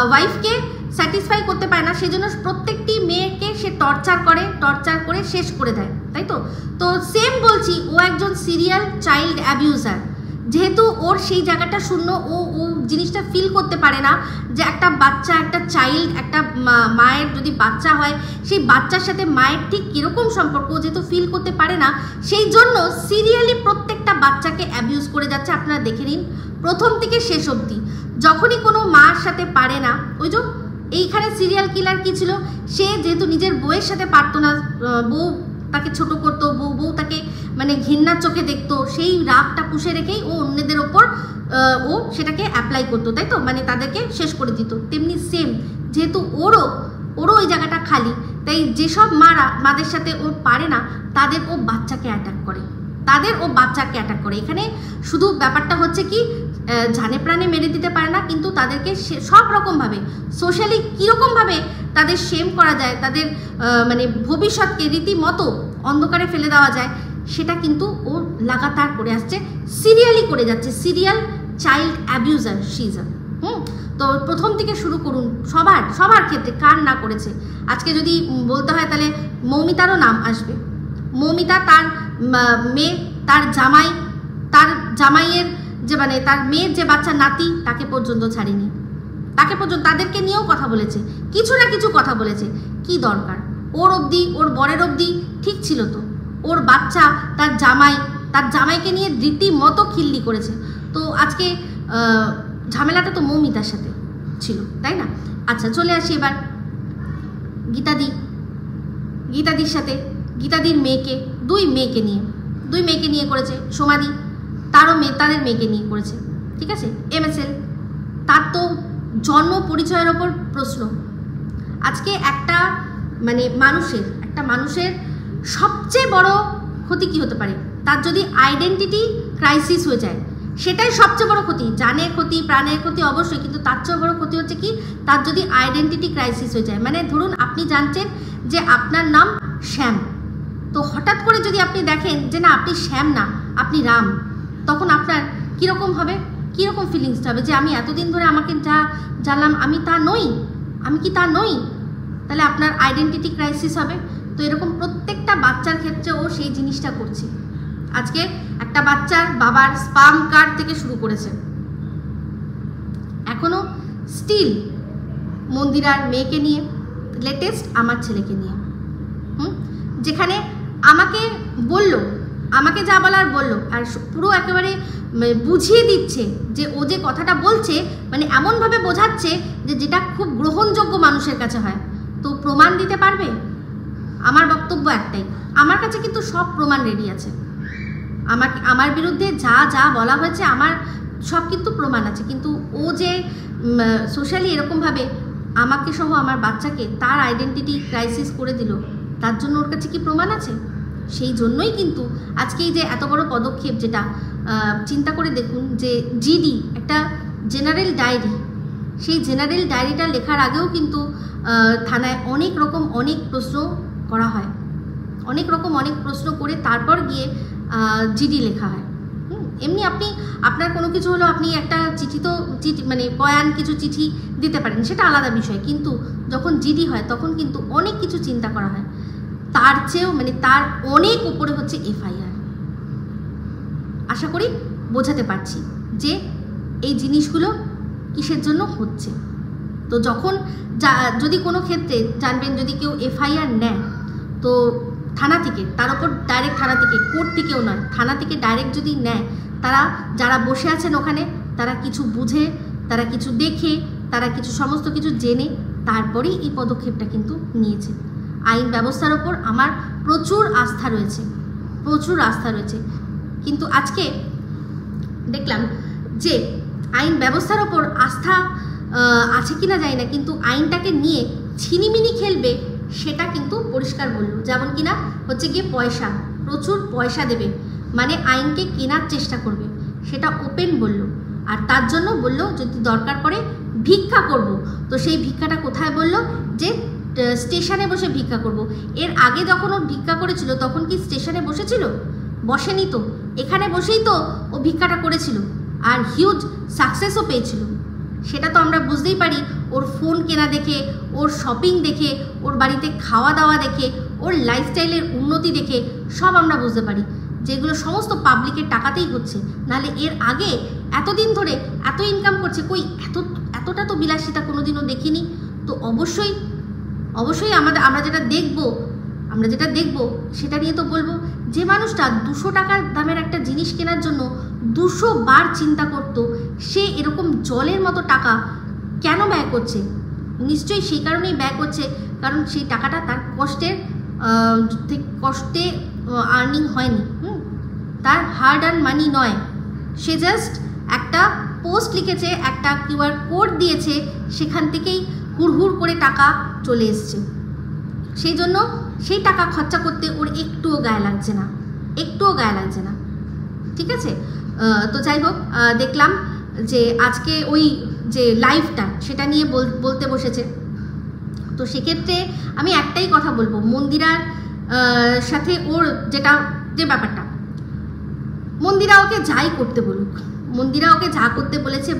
ওয়াইফকে স্যাটিসফাই করতে পারে না, সেজন্য প্রত্যেকটি মেয়েকে সে টর্চার করে শেষ করে দেয়, তাই তো সেম বলছি, ও একজন সিরিয়াল চাইল্ড অ্যাবিউজার। যেহেতু ওর সেই জায়গাটা শূন্য, ও জিনিসটা ফিল করতে পারে না যে একটা বাচ্চা, একটা চাইল্ড, একটা মায়ের যদি বাচ্চা হয় সেই বাচ্চার সাথে মায়ের ঠিক কীরকম সম্পর্ক, যেহেতু ফিল করতে পারে না, সেই জন্য সিরিয়ালি প্রত্যেকটা বাচ্চাকে অ্যাবিউজ করে যাচ্ছে। আপনারা দেখে নিন প্রথম থেকে শেষ অবধি, যখনই কোনো মার সাথে পারে না, ওই যে এইখানে সিরিয়াল কিলার কী ছিল, সে যেহেতু নিজের বউয়ের সাথে পারতো না, বউ তাকে ছোট করতো, বউ তাকে মানে ঘৃণার চোখে দেখতো, সেই রাগটা পুষে রেখেই ও অন্যদের ওপর ও সেটাকে অ্যাপ্লাই করতো, তাই তো, মানে তাদেরকে শেষ করে দিত। তেমনি সেম, যেহেতু ওরও ওই জায়গাটা খালি, তাই যেসব মাদের সাথে ও পারে না তাদের ও বাচ্চাকে অ্যাটাক করে, এখানে শুধু ব্যাপারটা হচ্ছে কি জানে প্রাণে মেরে দিতে পারে না, কিন্তু তাদেরকে সব রকমভাবে সোশ্যালি কীরকমভাবে তাদের শেম করা যায়, তাদের মানে ভবিষ্যৎকে রীতিমতো অন্ধকারে ফেলে দেওয়া যায়, সেটা কিন্তু ও লাগাতার করে আসছে, সিরিয়ালি করে যাচ্ছে। সিরিয়াল চাইল্ড অ্যাবিউজার শিজার। তো প্রথম থেকে শুরু করুন, সবার ক্ষেত্রে কার না করেছে। আজকে যদি বলতে হয় তাহলে মৌমিতারও নাম আসবে। মৌমিতা তার মেয়ে, তার জামাইয়ের যে মানে তার মেয়ের যে বাচ্চা নাতি, তাকে পর্যন্ত ছাড়েনি, তাকে পর্যন্ত তাদেরকে নিয়েও কথা বলেছে, কিছু না কিছু কথা বলেছে। কি দরকার? ওর অবধি, ওর বরের অবধি ঠিক ছিল তো, ওর বাচ্চা, তার জামাইকে নিয়ে রীতিমতো খিল্লি করেছে। তো আজকে ঝামেলাটা তো মৌমিতার সাথে ছিল, তাই না? আচ্ছা, চলে আসি এবার গীতাদির সাথে। গীতাদির মেয়েকে, দুই মেয়েকে নিয়ে করেছে। সোমাদি তাদের মেয়েকে নিয়ে করেছে, ঠিক আছে। MSL, তার তো জন্ম পরিচয়ের ওপর প্রশ্ন। আজকে একটা মানুষের সবচেয়ে বড় ক্ষতি কি হতে পারে? তার যদি আইডেন্টিটি ক্রাইসিস হয়ে যায়, সেটাই সবচেয়ে বড় ক্ষতি। জানের ক্ষতি, প্রাণের ক্ষতি অবশ্যই, কিন্তু তার চেয়ে বড় ক্ষতি হচ্ছে কি, তার যদি আইডেন্টিটি ক্রাইসিস হয়ে যায়। মানে ধরুন আপনি জানছেন যে আপনার নাম শ্যাম, তো হঠাৎ করে যদি আপনি দেখেন যে না আপনি শ্যাম না, আপনি রাম, তখন আপনার কীরকম হবে, কীরকম ফিলিংসটা হবে যে আমি এতদিন ধরে আমাকে যা জানলাম আমি কি তা নই? তাহলে আপনার আইডেন্টিটি ক্রাইসিস হবে। তো এরকম প্রত্যেকটা বাচ্চার ক্ষেত্রেও সেই জিনিসটা করছে। আজকে একটা বাচ্চার বাবার স্পার্ম কার্ড থেকে শুরু করেছে, এখনো স্টিল মন্দিরার মেয়েকে নিয়ে, লেটেস্ট আমার ছেলেকে নিয়ে, যেখানে আমাকে যা বলার বললো, আর পুরো একেবারে বুঝিয়ে দিচ্ছে যে ও যে কথাটা বলছে মানে এমনভাবে বোঝাচ্ছে যে যেটা খুব গ্রহণযোগ্য মানুষের কাছে হয়। তো প্রমাণ দিতে পারবে? আমার বক্তব্য একটাই, আমার কাছে কিন্তু সব প্রমাণ রেডি আছে। আমার বিরুদ্ধে যা বলা হয়েছে আমার সব কিন্তু প্রমাণ আছে। কিন্তু ও যে সোশ্যালি এরকমভাবে আমাকে সহ আমার বাচ্চাকে তার আইডেন্টিটি ক্রাইসিস করে দিল, তার জন্য ওর কাছে কি প্রমাণ আছে? সেই জন্যই কিন্তু আজকে এই যে এত বড় পদক্ষেপ, যেটা চিন্তা করে দেখুন যে জিডি একটা জেনারেল ডায়েরি, সেই জেনারেল ডায়েরিটা লেখার আগেও কিন্তু থানায় অনেক প্রশ্ন করা হয়, অনেক প্রশ্ন করে তারপর গিয়ে জিডি লেখা হয়। এমনি আপনার কোনো কিছু হলো, আপনি একটা চিঠি মানে বয়ান কিছু চিঠি দিতে পারেন, সেটা আলাদা বিষয়। কিন্তু যখন জিডি হয় তখন কিন্তু অনেক কিছু চিন্তা করা হয়, তার চেয়েও তার অনেক উপরে হচ্ছে এফআইআর। আশা করি বোঝাতে পারছি যে এই জিনিসগুলো কিসের জন্য হচ্ছে। তো যখন যদি কোনো ক্ষেত্রে জানবেন, যদি কেউ এফআইআর নেয় তো থানা থেকে, তার উপর ডাইরেক্ট থানা থেকে, কোর্ট থেকেও নয়, থানা থেকে ডাইরেক্ট যদি নেয়, তারা যারা বসে আছেন ওখানে, তারা কিছু বুঝে, তারা কিছু দেখে, তারা কিছু সমস্ত কিছু জেনে তারপরেই এই পদক্ষেপটা কিন্তু নিয়েছে। আইন ব্যবস্থার ওপর আমার প্রচুর আস্থা রয়েছে। কিন্তু আজকে দেখলাম যে আইন ব্যবস্থার ওপর আস্থা আছে কিনা জানি না, কিন্তু আইনটাকে নিয়ে ছিনিমিনি খেলবে সেটা কিন্তু পরিষ্কার বলল। যেমন কিনা হচ্ছে গিয়ে প্রচুর পয়সা দেবে, মানে আইনকে কেনার চেষ্টা করবে, সেটা ওপেন বলল। আর তার জন্য বলল যদি দরকার পড়ে ভিক্ষা করব। তো সেই ভিক্ষাটা কোথায় বলল? যে স্টেশনে বসে ভিক্ষা করব। এর আগে যখন ও ভিক্ষা করেছিল তখন কি স্টেশনে বসেছিল? বসেনি তো, এখানে বসেই তো ও ভিক্ষাটা করেছিল, আর হিউজ সাকসেসও পেয়েছিল। সেটা তো আমরা বুঝতেই পারি, ওর ফোন কেনা দেখে, ওর শপিং দেখে, ওর বাড়িতে খাওয়া দাওয়া দেখে, ওর লাইফস্টাইলের উন্নতি দেখে সব আমরা বুঝতে পারি যেগুলো সমস্ত পাবলিকের টাকাতেই হচ্ছে। নাহলে এর আগে এতদিন ধরে এত ইনকাম করছে, কই এতটা তো বিলাসিতা কোনোদিনও দেখিনি। তো অবশ্যই আমরা যেটা দেখব সেটা নিয়ে তো বলবো। যে মানুষটা 200 টাকার দামের একটা জিনিস কেনার জন্য 200 বার চিন্তা করতো, সে এরকম জলের মতো টাকা কেন ব্যয় করছে? নিশ্চয়ই সেই কারণেই ব্যয় করছে, কারণ সেই টাকাটা তার কষ্টে আর্নিং হয়নি, তার হার্ড আর্ন মানি নয়। সে জাস্ট একটা পোস্ট লিখেছে, একটা কিউআর কোড দিয়েছে, সেখান থেকেই হুড়হুড় করে টাকা চলে এসছে। সেই জন্য সেই টাকা খরচা করতে ওর একটুও গায়ে লাগছে না। ঠিক আছে, তো যাই হোক, দেখলাম যে আজকে ওই যে লাইভটা সেটা নিয়ে বলতে বসেছে। তো সেক্ষেত্রে আমি একটাই কথা বলবো, মন্দিরার সাথে ওর যে ব্যাপারটা, মন্দিরা ওকে যাই করতে বলুক, মন্দিরা ওকে যা করতে বলেছে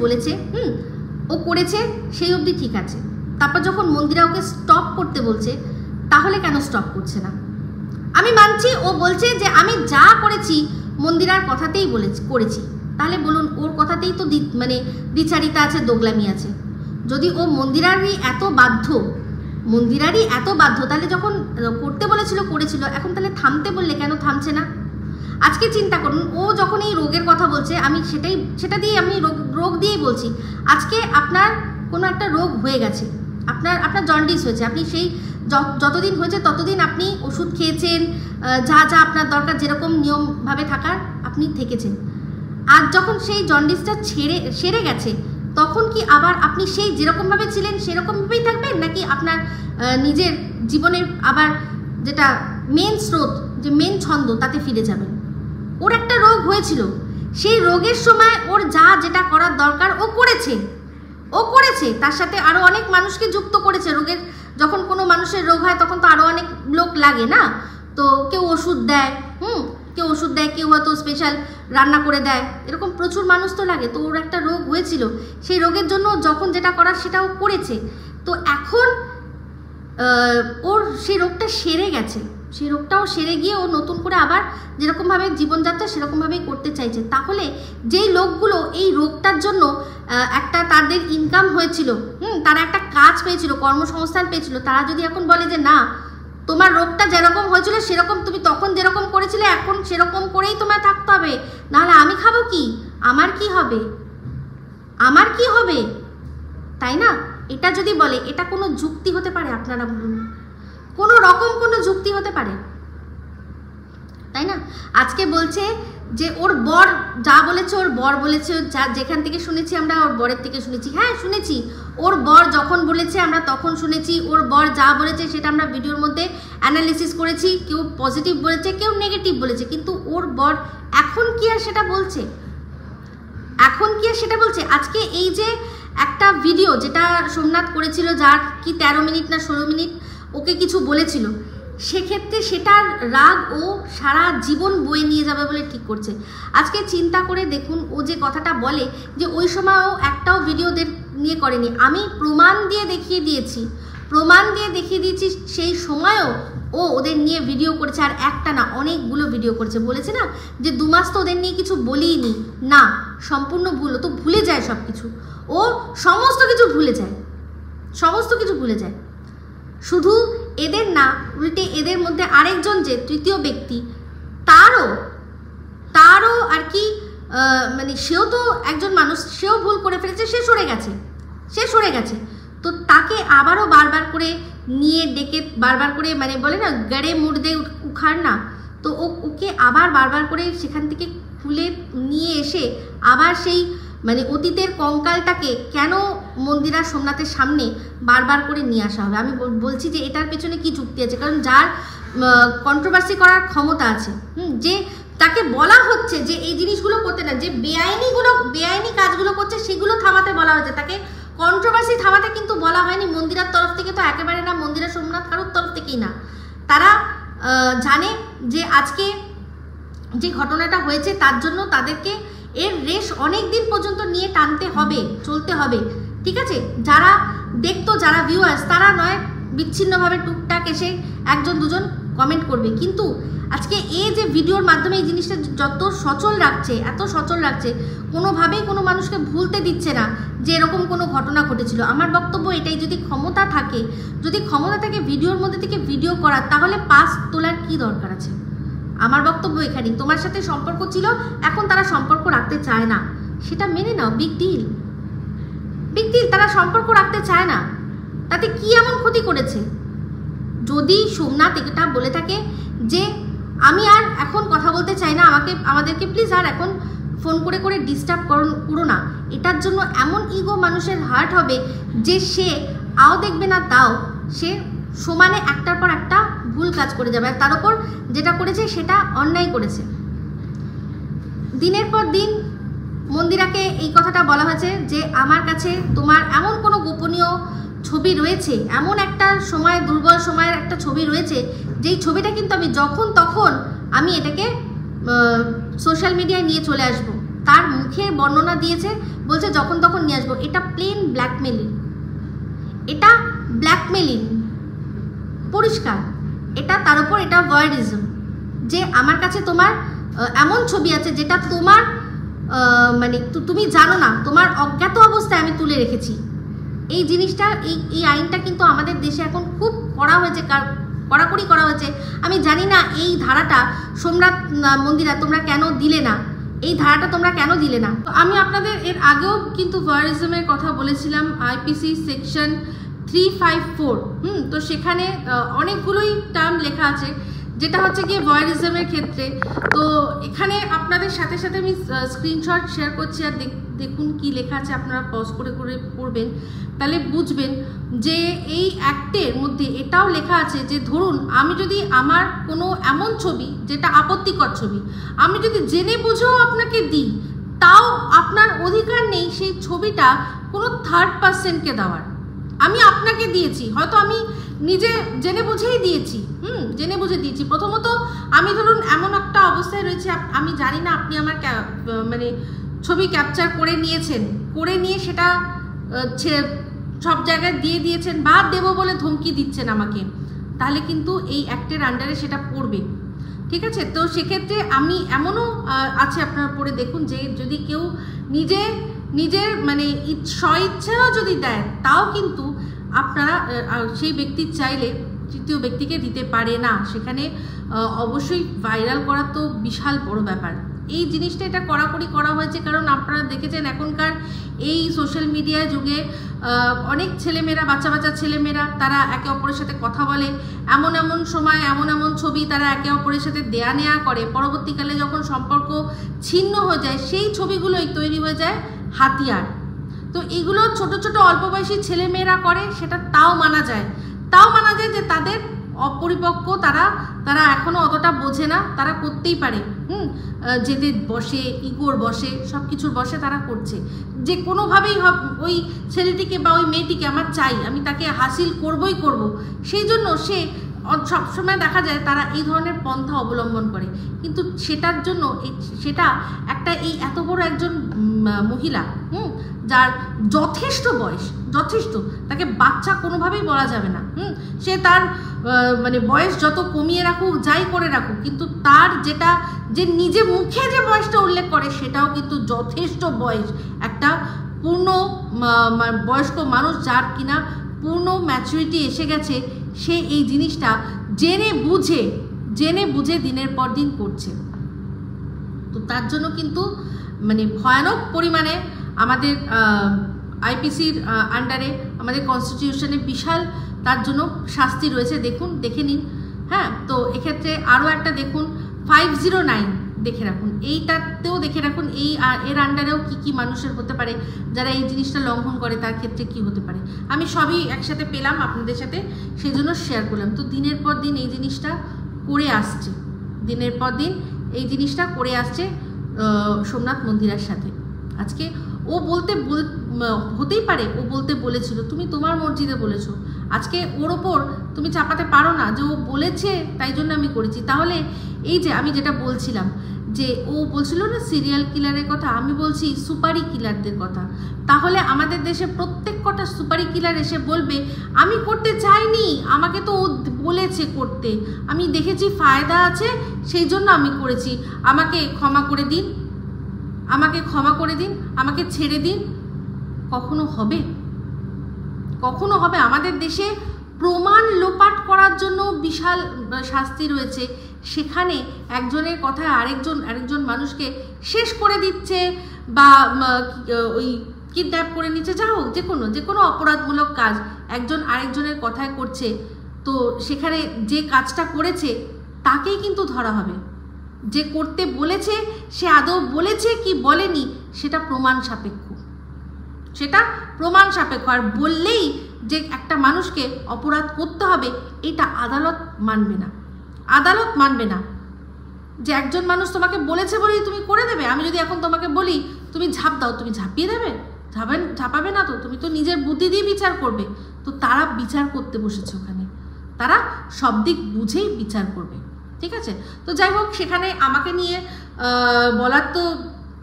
ও করেছে, সেই অবধি ঠিক আছে। তারপর যখন মন্দিরা ওকে স্টপ করতে বলছে, তাহলে কেন স্টপ করছে না? আমি মানছি ও বলছে যে আমি যা করেছি মন্দিরার কথাতেই করেছি, তাহলে বলুন ওর কথাতেই তো দ্বিচারিতা আছে, দোগলামি আছে। যদি ও মন্দিরারই এত বাধ্য, তাহলে যখন করতে বলেছিল করেছিল, এখন তাহলে থামতে বললে কেন থামছে না? আজকে চিন্তা করুন, ও যখন এই রোগের কথা বলছে, আমি সেটা দিয়ে আমি রোগ দিয়েই বলছি। আজকে আপনার কোনো একটা রোগ হয়ে গেছে, আপনার জন্ডিস হয়েছে, আপনি সেই যতদিন হয়েছে ততদিন আপনি ওষুধ খেয়েছেন, যা আপনার দরকার যেরকম নিয়মভাবে থাকার আপনি থেকেছেন। আর যখন সেই জন্ডিসটা সেরে গেছে, তখন কি আবার আপনি সেই যেরকমভাবে ছিলেন সেরকমভাবেই থাকবেন, নাকি আপনার নিজের জীবনের আবার যেটা মেন স্রোত, যে মেন ছন্দ, তাতে ফিরে যাবেন? ওর একটা রোগ হয়েছিল, সেই রোগের সময় ওর যেটা করার দরকার ও করেছে, তার সাথে আরও অনেক মানুষকে যুক্ত করেছে। রোগের যখন কোনো মানুষের রোগ হয় তখন তো আরও অনেক লোক লাগে না, তো কেউ ওষুধ দেয়, কেউ হয়তো স্পেশাল রান্না করে দেয়, এরকম প্রচুর মানুষ তো লাগে। তো ওর একটা রোগ হয়েছিল, সেই রোগের জন্য যখন যেটা করার সেটাও করেছে। তো এখন ওর সেই রোগটা সেরে গেছে, সেই রোগটাও সেরে গিয়ে ও নতুন করে আবার যেরকমভাবে জীবনযাত্রা সেরকমভাবেই করতে চাইছে। তাহলে যেই লোকগুলো এই রোগটার জন্য একটা তাদের ইনকাম হয়েছিল, তারা একটা কাজ পেয়েছিল, কর্মসংস্থান পেয়েছিল, তারা যদি এখন বলে যে না, তোমার রোগটা যেরকম হয়েছিল সেরকম তুমি তখন যেরকম করেছিলে এখন সেরকম করেই তোমার থাকতে হবে, নাহলে আমি খাবো কি, আমার কি হবে, তাই না? এটা যদি বলে, এটা কোনো যুক্তি হতে পারে? আপনারা বলুন, কোনো রকম কোনো যুক্তি হতে পারে? তাই না? আজকে বলছে যে ওর বর যা বলেছে, ওর বর বলেছে, যেখান থেকে শুনেছি আমরা ওর বরের থেকে শুনেছি। হ্যাঁ শুনেছি, ওর বর যখন বলেছে আমরা তখন শুনেছি, ওর বর যা বলেছে সেটা আমরা ভিডিওর মধ্যে অ্যানালিসিস করেছি, কেউ পজিটিভ বলেছে, কেউ নেগেটিভ বলেছে, কিন্তু ওর বর এখন কি আর সেটা বলছে? আজকে এই যে একটা ভিডিও যেটা সোমনাথ করেছিল, যার কি 13 মিনিট না 16 মিনিট ওকে কিছু বলেছিল, সেক্ষেত্রে সেটার রাগ ও সারা জীবন বয়ে নিয়ে যাবে বলে ঠিক করছে। আজকে চিন্তা করে দেখুন, ও যে কথাটা বলে যে ওই সময় ও একটাও ভিডিও নিয়ে করেনি, আমি প্রমাণ দিয়ে দেখিয়ে দিয়েছি, সেই সময়ও ও ওদের নিয়ে ভিডিও করেছে, আর একটা না অনেকগুলো ভিডিও করেছে। বলেছে না যে 2 মাস তো ওদের নিয়ে কিছু বলিনি, না, সম্পূর্ণ ভুল। ও তো ভুলে যায় সব কিছু, ও সমস্ত কিছু ভুলে যায়। শুধু এদের না, উল্টে এদের মধ্যে আরেকজন যে তৃতীয় ব্যক্তি, তারও আর কি সেও তো একজন মানুষ, সেও ভুল করে ফেলেছে, সে সরে গেছে। তো তাকে আবারও বারবার করে নিয়ে ডেকে বারবার করে বলে না গড়ে মুড়দে উখাড় না, তো ওকে আবার বারবার করে সেখান থেকে খুলে নিয়ে এসে আবার সেই অতীতের কঙ্কালটাকে কেন মন্দিরা সোমনাথের সামনে বারবার করে নিয়ে আসা হবে? আমি বলছি যে এটার পেছনে কি যুক্তি আছে? কারণ যার কন্ট্রোভার্সি করার ক্ষমতা আছে, যে তাকে বলা হচ্ছে যে এই জিনিসগুলো করতে না, যে বেআইনি কাজগুলো করছে সেগুলো থামাতে বলা হচ্ছে, তাকে কন্ট্রোভার্সি থামাতে কিন্তু বলা হয়নি মন্দিরার তরফ থেকে, তো একেবারে না, মন্দিরা সোমনাথ কারোর তরফ থেকেই না। তারা জানে যে আজকে যে ঘটনাটা হয়েছে তার জন্য তাদেরকে এর রেশ অনেক দিন পর্যন্ত নিয়ে চলতে হবে, ঠিক আছে? যারা দেখতো, যারা ভিউয়ার্স, তারা নয় বিচ্ছিন্নভাবে টুকটাক এসে 1-2 কমেন্ট করবে, কিন্তু আজকে এই যে ভিডিওর মাধ্যমে এই জিনিসটা এত সচল রাখছে, কোনোভাবেই কোনো মানুষকে ভুলতে দিচ্ছে না যে এরকম কোনো ঘটনা ঘটেছিল। আমার বক্তব্য এটাই, যদি ক্ষমতা থাকে ভিডিওর মধ্যে থেকে ভিডিও করার, তাহলে পাস তোলার কি দরকার আছে? আমার বক্তব্য এখানেই। তোমার সাথে সম্পর্ক ছিল, এখন তারা সম্পর্ক রাখতে চায় না, সেটা মেনে নাও, বিগ ডিল। তারা সম্পর্ক রাখতে চায় না, তাতে কি এমন ক্ষতি করেছে? যদি সোমনাথ এটা বলে থাকে যে আমি আর এখন কথা বলতে চাই না, আমাদেরকে প্লিজ আর এখন ফোন করে ডিস্টার্ব করো না, এটার জন্য এমন ইগো মানুষের হার্ট হবে যে সে আও দেখবে না তাও সে সমানে একটার পর একটা ভুল কাজ করে যাবে, আর তার উপর যেটা করেছে সেটা অন্যায় করেছে। দিনের পর দিন মন্দিরাকে এই কথাটা বলা হয়েছে যে আমার কাছে তোমার এমন কোনো গোপনীয় ছবি রয়েছে, এমন একটা সময়, দুর্বল সময়ের একটা ছবি রয়েছে, যেই ছবিটা কিন্তু আমি যখন তখন আমি এটাকে সোশ্যাল মিডিয়ায় নিয়ে চলে আসব। তার মুখের বর্ণনা দিয়েছে, বলছে যখন তখন নিয়ে আসবো। এটা প্লেন ব্ল্যাকমেলিং, এটা ব্ল্যাকমেলিং পরিষ্কার। এটা তার উপর এটা ভয়েরিজম, যে আমার কাছে তোমার এমন ছবি আছে যেটা তোমার মানে তুমি জানো না, তোমার অজ্ঞাত অবস্থায় আমি তুলে রেখেছি। এই জিনিসটা, এই আইনটা কিন্তু আমাদের দেশে এখন খুব করা হয়েছে, কড়াকড়ি করা হয়েছে। আমি জানি না এই ধারাটা সোমনাথ মন্দিরা তোমরা কেন দিলে না, এই ধারাটা তোমরা কেন দিলে না। আমি আপনাদের এর আগেও কিন্তু ভয়েরিজমের কথা বলেছিলাম, আইপিসি সেকশন 354। তো সেখানে অনেকগুলোই টার্ম লেখা আছে, যেটা হচ্ছে গিয়ে ভয়েরিজমের ক্ষেত্রে। তো এখানে আপনাদের সাথে সাথে আমি স্ক্রিনশট শেয়ার করছি, আর দেখুন কি লেখা আছে, আপনারা পজ করে করে পড়বেন, তাহলে বুঝবেন যে এই অ্যাক্টের মধ্যে এটাও লেখা আছে যে ধরুন আমি যদি আমার কোনো এমন ছবি যেটা আপত্তিকর ছবি আমি যদি জেনে বুঝেও আপনাকে দিই, তাও আপনার অধিকার নেই সেই ছবিটা কোনো থার্ড পার্সনকে দেওয়ার। আমি আপনাকে দিয়েছি, হয়তো আমি নিজে জেনে বুঝেই দিয়েছি, জেনে বুঝে দিয়েছি। প্রথমত আমি ধরুন এমন একটা অবস্থায় রয়েছে, আমি জানি না আপনি আমার মানে ছবি ক্যাপচার করে নিয়েছেন, করে নিয়ে সেটা সব জায়গায় দিয়ে দিয়েছেন বা দেবো বলে ধমকি দিচ্ছেন আমাকে, তাহলে কিন্তু এই অ্যাক্টের আন্ডারে সেটা পড়বে। ঠিক আছে, তো সেক্ষেত্রে আমি এমনও আছে, আপনারা পড়ে দেখুন, যে যদি কেউ নিজের মানে স্বইচ্ছাও যদি দেয়, তাও কিন্তু আপনারা সেই ব্যক্তির চাইলে তৃতীয় ব্যক্তিকে দিতে পারে না। সেখানে অবশ্যই ভাইরাল করা তো বিশাল বড় ব্যাপার। এই জিনিসটা এটা কড়াকড়ি করা হয়েছে, কারণ আপনারা দেখেছেন এখনকার এই সোশ্যাল মিডিয়া যুগে অনেক ছেলেমেয়েরা, বাচ্চা বাচ্চা ছেলেমেয়েরা, তারা একে অপরের সাথে কথা বলে, এমন এমন সময় এমন এমন ছবি তারা একে অপরের সাথে দেয়া নেওয়া করে, পরবর্তীকালে যখন সম্পর্ক ছিন্ন হয়ে যায় সেই ছবিগুলোই তৈরি হয়ে যায় হাতিয়ার। তো এগুলো ছোট ছোট অল্প বয়সী ছেলেমেয়েরা করে, সেটা তাও মানা যায় যে তাদের অপরিপক্ক, তারা এখনো অতটা বোঝে না, তারা করতেই পারে, যেতে বসে, ইগোর বসে, সব কিছুর বসে তারা করছে, যে কোনোভাবেই ওই ছেলেটিকে বা ওই মেয়েটিকে আমার চাই, আমি তাকে হাসিল করবই করব, সেই জন্য সে সবসময় দেখা যায় তারা এই ধরনের পন্থা অবলম্বন করে। কিন্তু সেটার জন্য সেটা একটা এই এত বড় একজন মহিলা, যার যথেষ্ট বয়স, যথেষ্ট, তাকে বাচ্চা কোনোভাবেই বলা যাবে না। সে তার মানে বয়স যত কমিয়ে রাখুক, যাই করে রাখুক, কিন্তু তার যেটা যে নিজে মুখে যে বয়সটা উল্লেখ করে সেটাও কিন্তু যথেষ্ট বয়স। একটা পূর্ণ বয়স্ক মানুষ, যার কিনা পূর্ণ ম্যাচুরিটি এসে গেছে, সে এই জিনিসটা জেনে বুঝে দিনের পর দিন করছে। তো তার জন্য কিন্তু মানে ভয়ানক পরিমাণে আমাদের আইপিসির আন্ডারে, আমাদের কনস্টিটিউশনে বিশাল তার জন্য শাস্তি রয়েছে। দেখুন, দেখে নিন। হ্যাঁ, তো এক্ষেত্রে আরও একটা দেখুন, 509 দেখে রাখুন, এইটাতেও দেখে রাখুন, এর আন্ডারেও কি মানুষের হতে পারে, যারা এই জিনিসটা লঙ্ঘন করে তার ক্ষেত্রে কি হতে পারে। আমি সবই একসাথে পেলাম আপনাদের সাথে, সেই জন্য শেয়ার করলাম। তো দিনের পর দিন এই জিনিসটা করে আসছে, দিনের পর দিন এই জিনিসটা করে আসছে সোমনাথ মন্দিরার সাথে। আজকে ও হতেই পারে ও বলতে বলেছিল, তুমি তোমার মর্জিতে বলেছো, আজকে ওর ওপর তুমি চাপাতে পারো না যে ও বলেছে তাই জন্য আমি করেছি। তাহলে এই যে আমি যেটা বলছিলাম, যে ও বলছিল না সিরিয়াল কিলারের কথা, আমি বলছি সুপারি কিলারদের কথা। তাহলে আমাদের দেশে প্রত্যেক কটা সুপারি কিলার এসে বলবে আমি করতে চাইনি, আমাকে তো ও বলেছে করতে, আমি দেখেছি ফায়দা আছে সেই জন্য আমি করেছি, আমাকে ক্ষমা করে দিন, আমাকে ক্ষমা করে দিন, আমাকে ছেড়ে দিন। কখনো হবে? কখনো হবে? আমাদের দেশে প্রমাণ লোপাট করার জন্য বিশাল শাস্তি রয়েছে, সেখানে একজনের কথায় আরেকজন মানুষকে শেষ করে দিচ্ছে, বা ওই কিডন্যাপ করে নিচ্ছে, যা হোক, যে কোনো অপরাধমূলক কাজ একজন আরেকজনের কথায় করছে। তো সেখানে যে কাজটা করেছে তাকেই কিন্তু ধরা হবে। যে করতে বলেছে সে আদৌ বলেছে কি বলেনি সেটা প্রমাণ সাপেক্ষ, আর বললেই যে একটা মানুষকে অপরাধ করতে হবে এটা আদালত মানবে না। যে একজন মানুষ তোমাকে বলেছে বলেই তুমি করে দেবে। আমি যদি এখন তোমাকে বলি তুমি ঝাঁপ দাও, তুমি ঝাঁপিয়ে দেবে? ঝাঁপাবে না তো, তুমি তো নিজের বুদ্ধি দিয়ে বিচার করবে। তো তারা বিচার করতে বসেছে ওখানে, তারা সব দিক বুঝেই বিচার করবে, ঠিক আছে? তো যাই হোক, সেখানে আমাকে নিয়ে বলার তো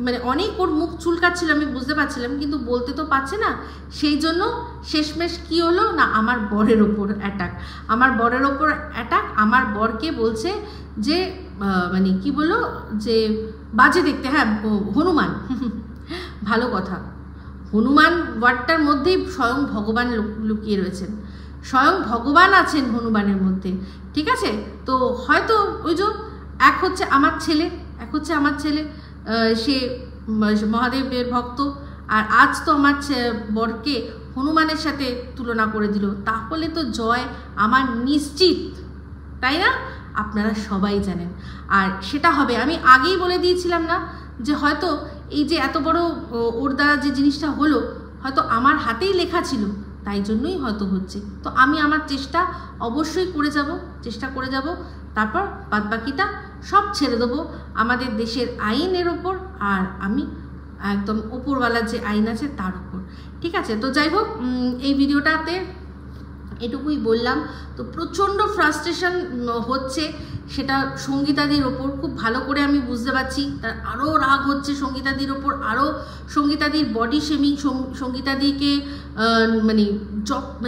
মানে অনেক, ওর মুখ চুলকাচ্ছিল, আমি বুঝতে পারছিলাম, কিন্তু বলতে তো পারছে না। সেই জন্য শেষমেশ কি হলো না, আমার বরের ওপর অ্যাটাক, আমার বরের ওপর অ্যাটাক। আমার বরকে বলছে যে মানে কি বললো যে বাজে দেখতে, হ্যাঁ হনুমান, ভালো কথা, হনুমান ওয়ার্ডটার মধ্যেই স্বয়ং ভগবান লুকিয়ে রয়েছেন, স্বয়ং ভগবান আছেন হনুমানের মধ্যে, ঠিক আছে? তো হয়তো ওই যে এক হচ্ছে আমার ছেলে, সে মহাদেবের ভক্ত, আর আজ তো আমার বরকে হনুমানের সাথে তুলনা করে দিল, তাহলে তো জয় আমার নিশ্চিত, তাই না? আপনারা সবাই জানেন, আর সেটা হবে। আমি আগেই বলে দিয়েছিলাম না যে হয়তো এই যে এত বড় ওর দ্বারা যে জিনিসটা হলো, হয়তো আমার হাতেই লেখা ছিল, তাই জন্যই হয়তো হচ্ছে। তো আমি আমার চেষ্টা অবশ্যই চেষ্টা করে যাব, তারপর বাদবাকিটা সব ছেড়ে দেবো আমাদের দেশের আইনের ওপর, আর আমি একদম ওপরওয়ালার যে আইন আছে তার উপর, ঠিক আছে? তো যাই হোক, এই ভিডিওটাতে এটুকুই বললাম। তো প্রচণ্ড ফ্রাস্ট্রেশন হচ্ছে, সেটা সঙ্গীতাদির ওপর খুব ভালো করে আমি বুঝতে পারছি। তার আরও রাগ হচ্ছে সঙ্গীতাদির ওপর, আরও সঙ্গীতাদির বডি শেমিং, সঙ্গীতাদিকে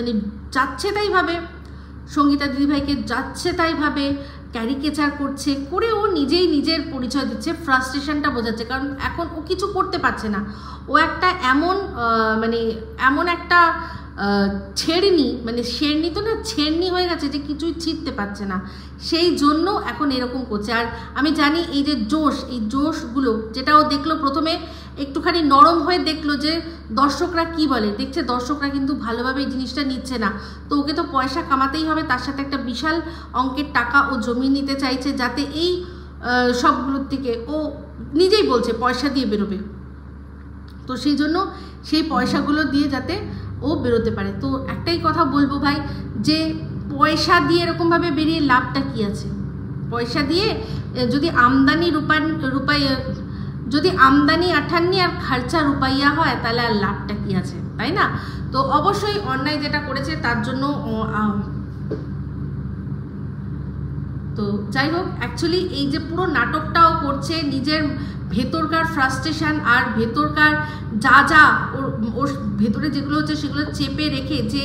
মানে যাচ্ছে তাইভাবে, সঙ্গীতা দিদিভাইকে যাচ্ছে তাইভাবে ক্যারিকেচার করছে, করে ও নিজেই নিজের পরিচয় দিচ্ছে, ফ্রাস্ট্রেশনটা বোঝাচ্ছে। কারণ এখন ও কিছু করতে পারছে না, ও একটা এমন একটা ছেড়নি, মানে শেরনি তো না, ছেড়নি হয়ে গেছে, যে কিছুই ছিঁড়তে পারছে না, সেই জন্য এখন এরকম করছে। আর আমি জানি এই যে এই জোশগুলো, যেটা ও দেখলো প্রথমে একটুখানি নরম হয়ে দেখলো যে দর্শকরা কি বলে, দেখছে দর্শকরা কিন্তু ভালোভাবে এই জিনিসটা নিচ্ছে না, তো ওকে তো পয়সা কামাতেই হবে, তার সাথে একটা বিশাল অঙ্কের টাকা ও জমিয়ে নিতে চাইছে, যাতে এই সবগুলোর থেকে ও নিজেই বলছে পয়সা দিয়ে বেরোবে। তো সেই জন্য সেই পয়সাগুলো দিয়ে যাতে ও বেরোতে পারে। তো একটাই কথা বলবো ভাই, যে পয়সা দিয়ে এরকমভাবে বেরিয়ে লাভটা কি আছে? পয়সা দিয়ে যদি আমদানি 58 আর খরচা রুপাইয়া হয়, তাহলে আর লাভটা কি আছে, তাই না? তো অবশ্যই অন্যায় যেটা করেছে তার জন্য তো যাই হোক, অ্যাকচুয়ালি এই যে পুরো নাটকটাও করছে, নিজের ভেতরকার ফ্রাস্ট্রেশন আর ভেতরকার যা ওর ভেতরে যেগুলো হচ্ছে সেগুলো চেপে রেখে যে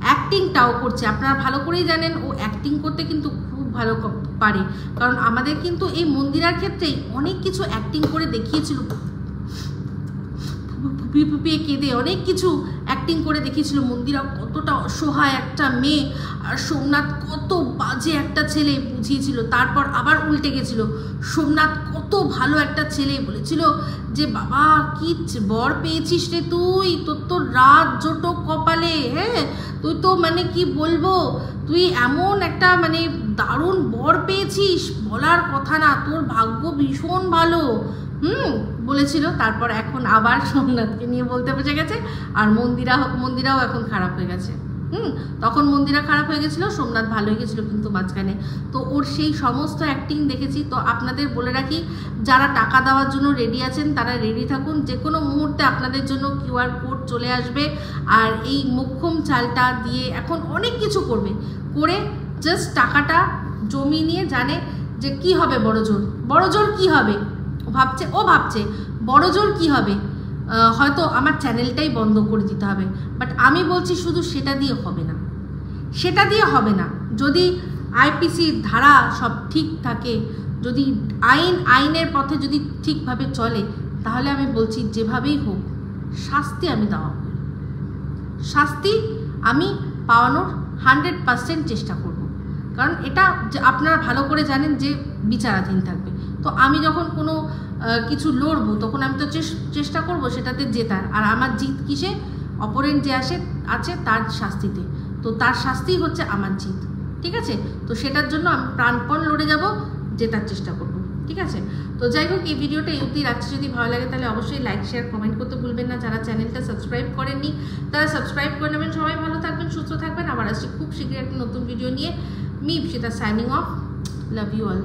অ্যাক্টিংটাও করছে। আপনারা ভালো করেই জানেন ও অ্যাক্টিং করতে কিন্তু খুব ভালো পারে, কারণ আমাদের কিন্তু এই মন্দিরার ক্ষেত্রেই অনেক কিছু অ্যাক্টিং করে দেখিয়েছিল, ফুপিয়ে কেঁদে অনেক কিছু অ্যাক্টিং করে দেখিয়েছিল। মন্দিরা কতটা অসহায় একটা মেয়ে, আর সোমনাথ কত বাজে একটা ছেলে বুঝিয়েছিল, তারপর আবার উল্টে গেছিল। সোমনাথ কত ভালো একটা ছেলে, বলেছিল যে বাবা কি বর পেয়েছিস রে তুই, তোর তো রাত জোটো কপালে, হ্যাঁ তুই তো মানে কি বলবো, তুই এমন একটা মানে দারুণ বর পেয়েছিস, বলার কথা না, তোর ভাগ্য ভীষণ ভালো বলেছিল। তারপর এখন আবার সোমনাথকে নিয়ে বলতে বসে গেছে, আর মন্দিরাও এখন খারাপ হয়ে গেছে। তখন মন্দিরা খারাপ হয়ে গেছিলো, সোমনাথ ভালো হয়ে গেছিলো কিন্তু মাঝখানে। তো ওর সেই সমস্ত অ্যাক্টিং দেখেছি। তো আপনাদের বলে রাখি, যারা টাকা দেওয়ার জন্য রেডি আছেন তারা রেডি থাকুন, যে কোনো মুহূর্তে আপনাদের জন্য QR কোড চলে আসবে, আর এই মোক্ষম চালটা দিয়ে এখন অনেক কিছু করে জাস্ট টাকাটা জমিয়ে নিয়ে জানে যে কি হবে বড় জোর কি হবে, ও ভাবছে বড় জোর কি হবে, হয়তো আমার চ্যানেলটাই বন্ধ করে দিতে হবে। বাট আমি বলছি শুধু সেটা দিয়ে হবে না, যদি আইপিসির ধারা সব ঠিক থাকে, যদি আইনের পথে যদি ঠিকভাবে চলে, তাহলে আমি বলছি যেভাবেই হোক শাস্তি আমি দেওয়া হবে, শাস্তি আমি পাওয়ানোর 100% চেষ্টা করব। কারণ এটা আপনারা ভালো করে জানেন যে বিচারাধীন থাকবে। তো আমি যখন কোনো কিছু লড়বো, তখন আমি তো চেষ্টা করব সেটাতে জেতার, আর আমার জিত কিসে, অপোনেন্ট যে আছে তার শাস্তিতে। তো তার শাস্তি হচ্ছে আমার জিত, ঠিক আছে? তো সেটার জন্য আমি প্রাণপণ লড়ে যাব, জেতার চেষ্টা করব, ঠিক আছে? তো যাই হোক, এই ভিডিওটা এই অবধি রাখছি। যদি ভালো লাগে তাহলে অবশ্যই লাইক শেয়ার কমেন্ট করতে ভুলবেন না। যারা চ্যানেলটা সাবস্ক্রাইব করেননি তারা সাবস্ক্রাইব করে নেবেন। সবাই ভালো থাকবেন, সুস্থ থাকবেন। আবার আসছি খুব শীঘ্রই একটা নতুন ভিডিও নিয়ে। Me Ipsita signing off. Love you all.